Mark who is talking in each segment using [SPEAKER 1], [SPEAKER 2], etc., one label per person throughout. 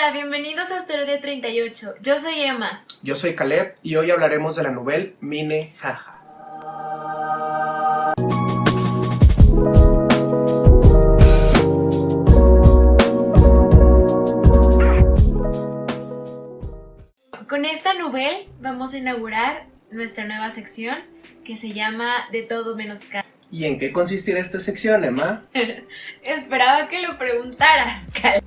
[SPEAKER 1] Hola, bienvenidos a Asteroide 38. Yo soy Emma.
[SPEAKER 2] Yo soy Caleb y hoy hablaremos de la novela Minnehaha.
[SPEAKER 1] Con esta novela vamos a inaugurar nuestra nueva sección que se llama De todo menos K.
[SPEAKER 2] ¿Y en qué consistirá esta sección, Emma?
[SPEAKER 1] Esperaba que lo preguntaras, Caleb.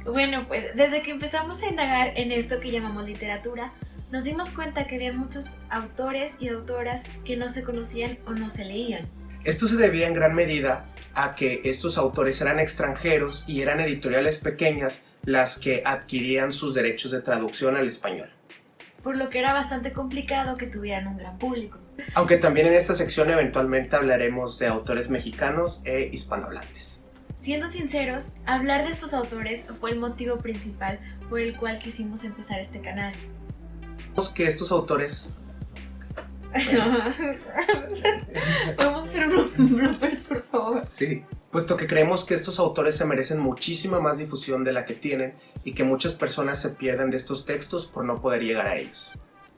[SPEAKER 1] Bueno, pues desde que empezamos a indagar en esto que llamamos literatura, nos dimos cuenta que había muchos autores y autoras que no se conocían o no se leían.
[SPEAKER 2] Esto se debía en gran medida a que estos autores eran extranjeros y eran editoriales pequeñas las que adquirían sus derechos de traducción al español.
[SPEAKER 1] Por lo que era bastante complicado que tuvieran un gran público.
[SPEAKER 2] Aunque también en esta sección eventualmente hablaremos de autores mexicanos e hispanohablantes.
[SPEAKER 1] Siendo sinceros, hablar de estos autores fue el motivo principal por el cual quisimos empezar este canal.
[SPEAKER 2] Que estos autores...
[SPEAKER 1] Vamos a hacer un bloopers, por favor.
[SPEAKER 2] Sí, puesto que creemos que estos autores se merecen muchísima más difusión de la que tienen y que muchas personas se pierden de estos textos por no poder llegar a ellos.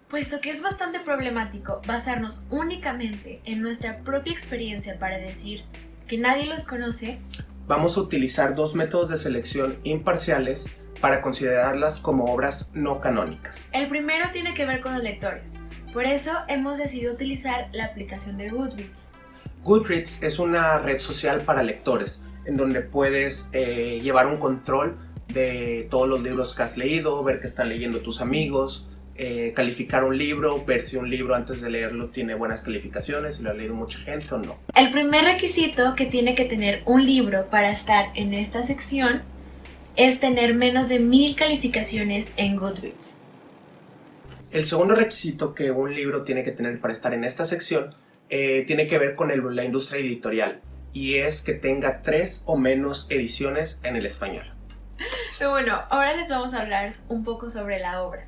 [SPEAKER 1] Puesto que es bastante problemático basarnos únicamente en nuestra propia experiencia para decir que nadie los conoce,
[SPEAKER 2] vamos a utilizar dos métodos de selección imparciales para considerarlas como obras no canónicas.
[SPEAKER 1] El primero tiene que ver con los lectores. Por eso hemos decidido utilizar la aplicación de Goodreads.
[SPEAKER 2] Goodreads es una red social para lectores, en donde puedes llevar un control de todos los libros que has leído, ver qué están leyendo tus amigos, calificar un libro, ver si un libro antes de leerlo tiene buenas calificaciones, si lo ha leído mucha gente o no.
[SPEAKER 1] El primer requisito que tiene que tener un libro para estar en esta sección es tener menos de 1000 calificaciones en Goodreads.
[SPEAKER 2] El segundo requisito que un libro tiene que tener para estar en esta sección tiene que ver con la industria editorial, y es que tenga 3 o menos ediciones en el español.
[SPEAKER 1] Pero bueno, ahora les vamos a hablar un poco sobre la obra.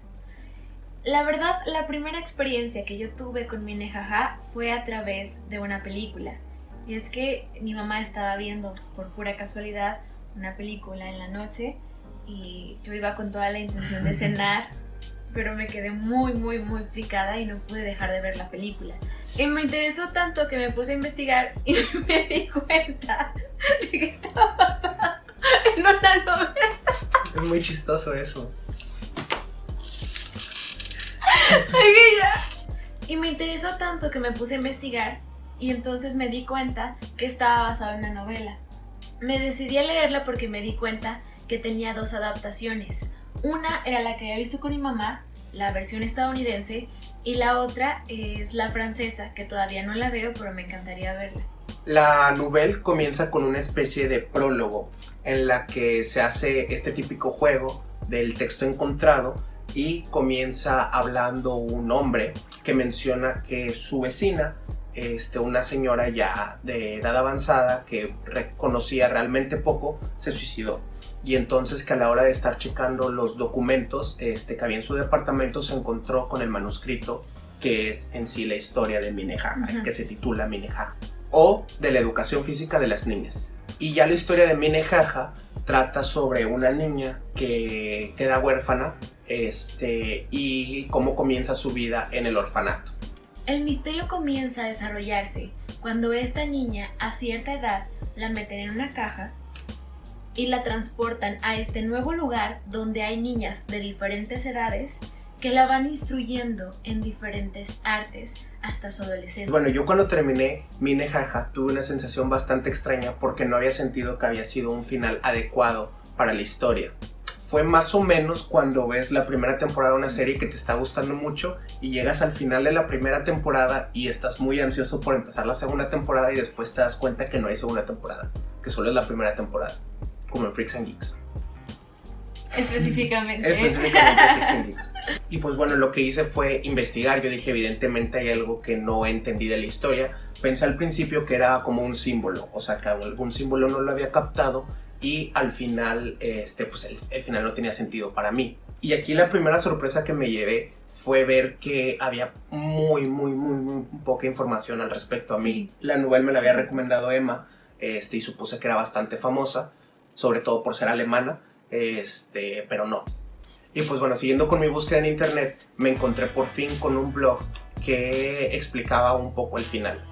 [SPEAKER 1] La verdad, la primera experiencia que yo tuve con Minnehaha fue a través de una película. Y es que mi mamá estaba viendo, por pura casualidad, una película en la noche y yo iba con toda la intención de cenar, pero me quedé muy picada y no pude dejar de ver la película. Y me interesó tanto que me puse a investigar y me di cuenta de que estaba basada en una novela.
[SPEAKER 2] Es muy chistoso eso.
[SPEAKER 1] Y me interesó tanto que me puse a investigar y entonces me di cuenta que estaba basado en una novela. Me decidí a leerla porque me di cuenta que tenía 2 adaptaciones. Una era la que había visto con mi mamá, la versión estadounidense, y la otra es la francesa, que todavía no la veo, pero me encantaría verla.
[SPEAKER 2] La novela comienza con una especie de prólogo en la que se hace este típico juego del texto encontrado y comienza hablando un hombre que menciona que su vecina, una señora ya de edad avanzada que conocía realmente poco, se suicidó. Y entonces que a la hora de estar checando los documentos que había en su departamento se encontró con el manuscrito que es en sí la historia de Minnehaha, que se titula Minnehaha, o de la educación física de las niñas. Y ya la historia de Minnehaha trata sobre una niña que queda huérfana y cómo comienza su vida en el orfanato.
[SPEAKER 1] El misterio comienza a desarrollarse cuando esta niña a cierta edad la meten en una caja y la transportan a este nuevo lugar donde hay niñas de diferentes edades que la van instruyendo en diferentes artes hasta su adolescencia.
[SPEAKER 2] Bueno, yo cuando terminé Minnehaha tuve una sensación bastante extraña porque no había sentido que había sido un final adecuado para la historia. Fue más o menos cuando ves la primera temporada de una serie que te está gustando mucho y llegas al final de la primera temporada y estás muy ansioso por empezar la segunda temporada y después te das cuenta que no hay segunda temporada, que solo es la primera temporada, como en Freaks and Geeks.
[SPEAKER 1] Específicamente
[SPEAKER 2] Freaks and Geeks. Y pues bueno, lo que hice fue investigar. Yo dije, evidentemente hay algo que no entendí de la historia. Pensé al principio que era como un símbolo, o sea, que algún símbolo no lo había captado y al final, pues el final no tenía sentido para mí. Y aquí la primera sorpresa que me llevé fue ver que había muy poca información al respecto. A mí la novela me la había recomendado Emma, y supuse que era bastante famosa, sobre todo por ser alemana. pero no. Y pues bueno, siguiendo con mi búsqueda en internet, me encontré por fin con un blog que explicaba un poco el final.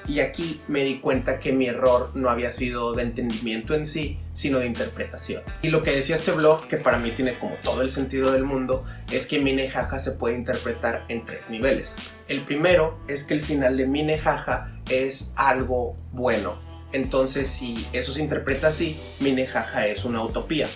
[SPEAKER 2] Y aquí me di cuenta que mi error no había sido de entendimiento en sí, sino de interpretación. Y lo que decía este blog, que para mí tiene como todo el sentido del mundo, es que Minnehaha se puede interpretar en 3 niveles. El primero es que el final de Minnehaha es algo bueno. Entonces, si eso se interpreta así, Minnehaha es una utopía.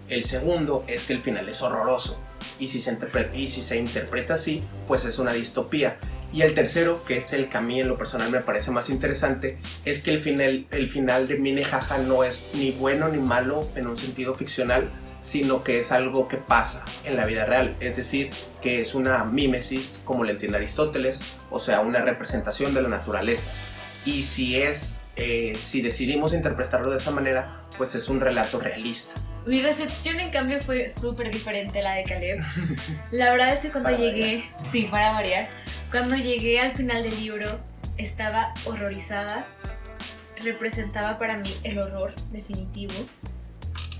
[SPEAKER 2] El segundo es que el final es horroroso. Y si se interpreta así, pues es una distopía. Y el tercero, que es el que a mí en lo personal me parece más interesante, es que el final de Minnehaha no es ni bueno ni malo en un sentido ficcional, sino que es algo que pasa en la vida real. Es decir, que es una mímesis, como le entiende Aristóteles, o sea, una representación de la naturaleza. Y si decidimos interpretarlo de esa manera, pues es un relato realista.
[SPEAKER 1] Mi recepción, en cambio, fue súper diferente a la de Caleb. La verdad es que cuando llegué, sí, para variar, cuando llegué al final del libro, estaba horrorizada. Representaba para mí el horror definitivo.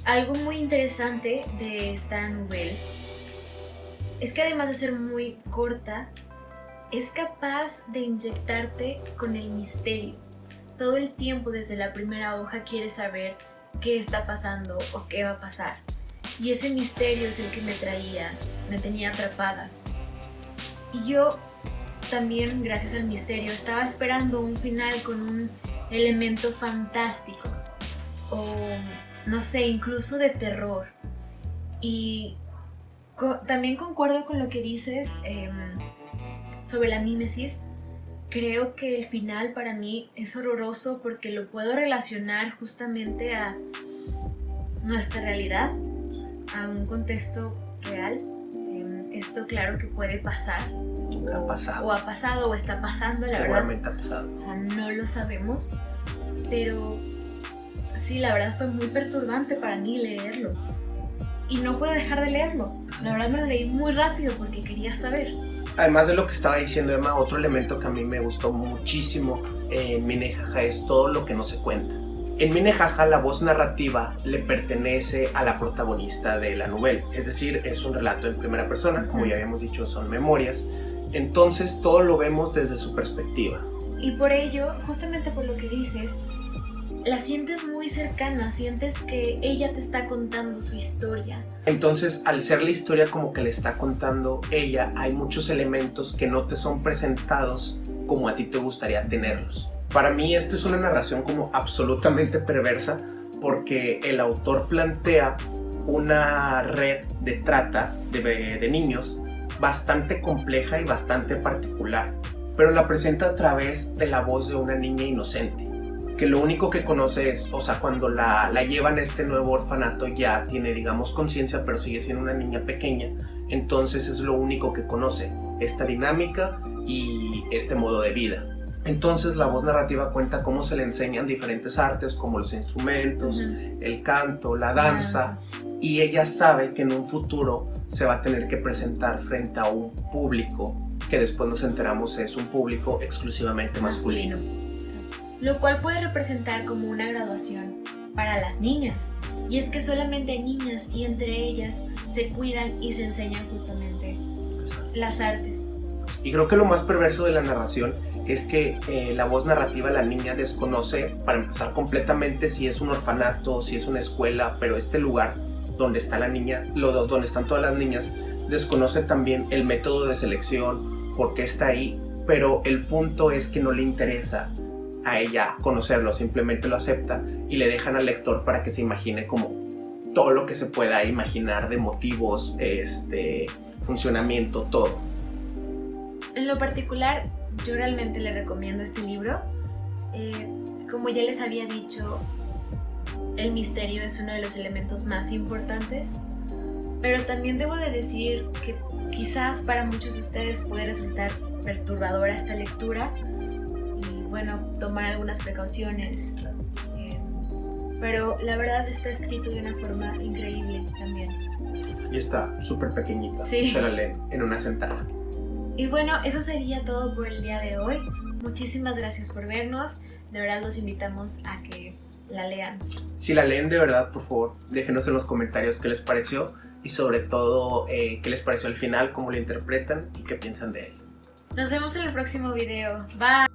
[SPEAKER 1] Algo muy interesante de esta novela es que además de ser muy corta, es capaz de inyectarte con el misterio. Todo el tiempo, desde la primera hoja, quieres saber qué está pasando o qué va a pasar. Y ese misterio es el que me tenía atrapada. Y yo también, gracias al misterio, estaba esperando un final con un elemento fantástico. O, no sé, incluso de terror. Y también concuerdo con lo que dices sobre la mímesis. Creo que el final para mí es horroroso porque lo puedo relacionar justamente a nuestra realidad, a un contexto real. Esto claro que puede pasar.
[SPEAKER 2] Ha pasado.
[SPEAKER 1] O ha pasado o está pasando, la
[SPEAKER 2] Seguramente
[SPEAKER 1] verdad.
[SPEAKER 2] ha pasado.
[SPEAKER 1] No lo sabemos, pero sí, la verdad fue muy perturbante para mí leerlo. Y no pude dejar de leerlo. La verdad me lo leí muy rápido porque quería saber.
[SPEAKER 2] Además de lo que estaba diciendo Emma, otro elemento que a mí me gustó muchísimo en Minnehaha es todo lo que no se cuenta. En Minnehaha la voz narrativa le pertenece a la protagonista de la novela, es decir, es un relato en primera persona, como ya habíamos dicho, son memorias, entonces todo lo vemos desde su perspectiva.
[SPEAKER 1] Y por ello, justamente por lo que dices, la sientes muy cercana, sientes que ella te está contando su historia.
[SPEAKER 2] Entonces, al ser la historia como que le está contando ella, hay muchos elementos que no te son presentados como a ti te gustaría tenerlos. Para mí esta es una narración como absolutamente perversa porque el autor plantea una red de trata de niños bastante compleja y bastante particular, pero la presenta a través de la voz de una niña inocente, que lo único que conoce es, o sea, cuando la llevan a este nuevo orfanato ya tiene, digamos, conciencia, pero sigue siendo una niña pequeña, entonces es lo único que conoce, esta dinámica y este modo de vida. Entonces la voz narrativa cuenta cómo se le enseñan diferentes artes como los instrumentos, el canto, la danza, y ella sabe que en un futuro se va a tener que presentar frente a un público que después nos enteramos es un público exclusivamente masculino.
[SPEAKER 1] Lo cual puede representar como una graduación para las niñas. Y es que solamente hay niñas y entre ellas se cuidan y se enseñan justamente las artes.
[SPEAKER 2] Y creo que lo más perverso de la narración es que la voz narrativa, la niña desconoce, para empezar completamente, si es un orfanato, si es una escuela, pero este lugar donde está la niña, donde están todas las niñas, desconoce también el método de selección, por qué está ahí, pero el punto es que no le interesa a ella conocerlo, simplemente lo acepta y le dejan al lector para que se imagine como todo lo que se pueda imaginar de motivos, funcionamiento, todo.
[SPEAKER 1] En lo particular, yo realmente le recomiendo este libro. Como ya les había dicho, el misterio es uno de los elementos más importantes, pero también debo de decir que quizás para muchos de ustedes puede resultar perturbadora esta lectura y bueno, tomar algunas precauciones, pero la verdad está escrito de una forma increíble también.
[SPEAKER 2] Y está súper pequeñita,
[SPEAKER 1] sí.
[SPEAKER 2] Se la leen en una sentada.
[SPEAKER 1] Y bueno, eso sería todo por el día de hoy. Muchísimas gracias por vernos. De verdad los invitamos a que la lean.
[SPEAKER 2] Si la leen, de verdad, por favor, déjenos en los comentarios qué les pareció y sobre todo qué les pareció al final, cómo lo interpretan y qué piensan de él.
[SPEAKER 1] Nos vemos en el próximo video. Bye.